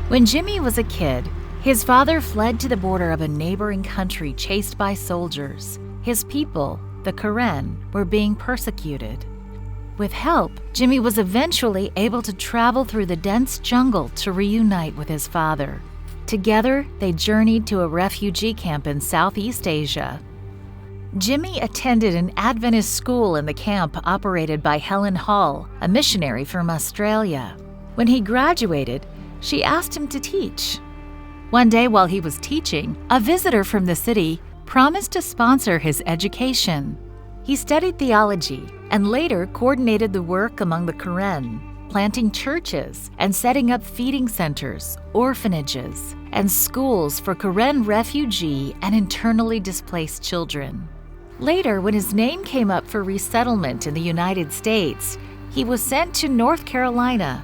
When Jimmy was a kid, his father fled to the border of a neighboring country chased by soldiers. His people, the Karen, were being persecuted. With help, Jimmy was eventually able to travel through the dense jungle to reunite with his father. Together, they journeyed to a refugee camp in Southeast Asia. Jimmy attended an Adventist school in the camp operated by Helen Hall, a missionary from Australia. When he graduated, she asked him to teach. One day while he was teaching, a visitor from the city promised to sponsor his education. He studied theology and later coordinated the work among the Karen, planting churches and setting up feeding centers, orphanages, and schools for Karen refugee and internally displaced children. Later, when his name came up for resettlement in the United States, he was sent to North Carolina.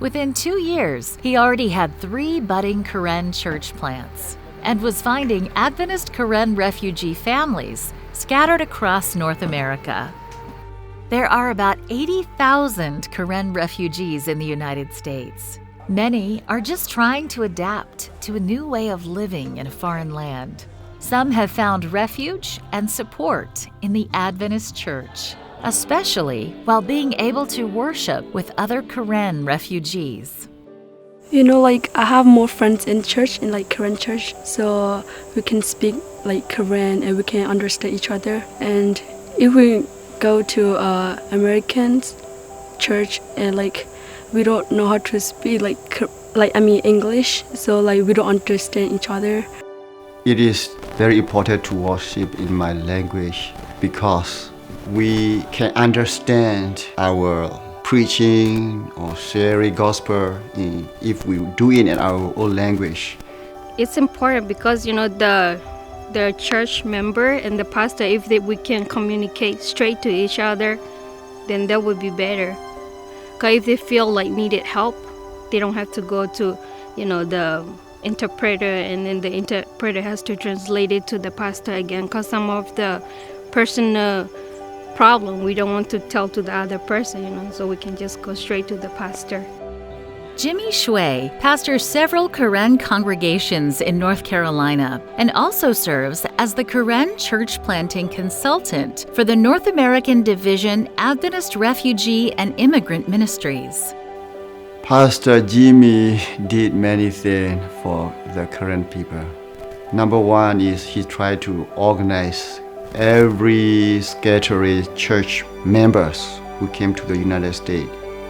Within 2 years, he already had 3 budding Karen church plants and was finding Adventist Karen refugee families scattered across North America. There are about 80,000 Karen refugees in the United States. Many are just trying to adapt to a new way of living in a foreign land. Some have found refuge and support in the Adventist Church, especially while being able to worship with other Karen refugees. I have more friends in church, in Karen church, so we can speak Karen and we can understand each other. And if we go to American church and we don't know how to speak English, so we don't understand each other. It is very important to worship in my language because we can understand our preaching or sharing gospel if we do it in our own language. It's important because the church member and the pastor, if we can communicate straight to each other, then that would be better. Because if they feel needed help, they don't have to go to the interpreter, and then the interpreter has to translate it to the pastor again, because some of the personal problem we don't want to tell to the other person, so we can just go straight to the pastor. Jimmy Shui pastors several Karen congregations in North Carolina and also serves as the Karen church planting consultant for the North American Division Adventist Refugee and Immigrant Ministries. Pastor Jimmy did many things for the Karen people. Number one is he tried to organize every scattered church members who came to the United States.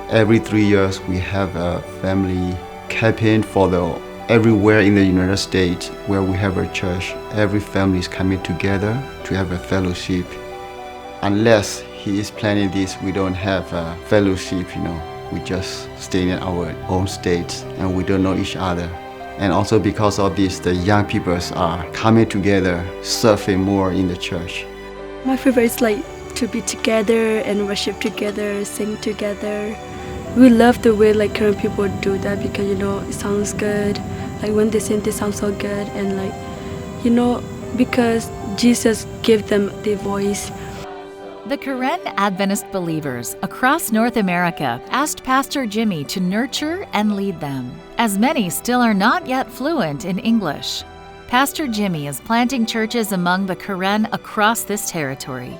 Every 3 years we have a family campaign for everywhere in the United States where we have a church. Every family is coming together to have a fellowship. Unless he is planning this, we don't have a fellowship, We just stay in our own states and we don't know each other. And also because of this, the young people are coming together, serving more in the church. My favorite is to be together and worship together, sing together. We love the way Karen people do that because it sounds good. When they sing, they sound so good, and because Jesus gave them their voice. The Karen Adventist believers across North America asked Pastor Jimmy to nurture and lead them, as many still are not yet fluent in English. Pastor Jimmy is planting churches among the Karen across this territory.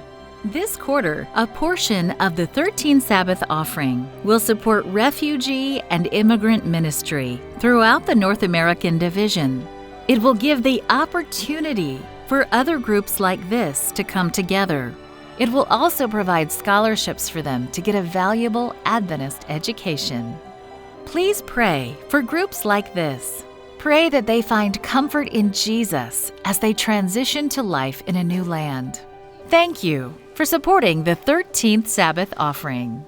This quarter, a portion of the 13th Sabbath offering will support refugee and immigrant ministry throughout the North American Division. It will give the opportunity for other groups like this to come together. It will also provide scholarships for them to get a valuable Adventist education. Please pray for groups like this. Pray that they find comfort in Jesus as they transition to life in a new land. Thank you for supporting the 13th Sabbath offering.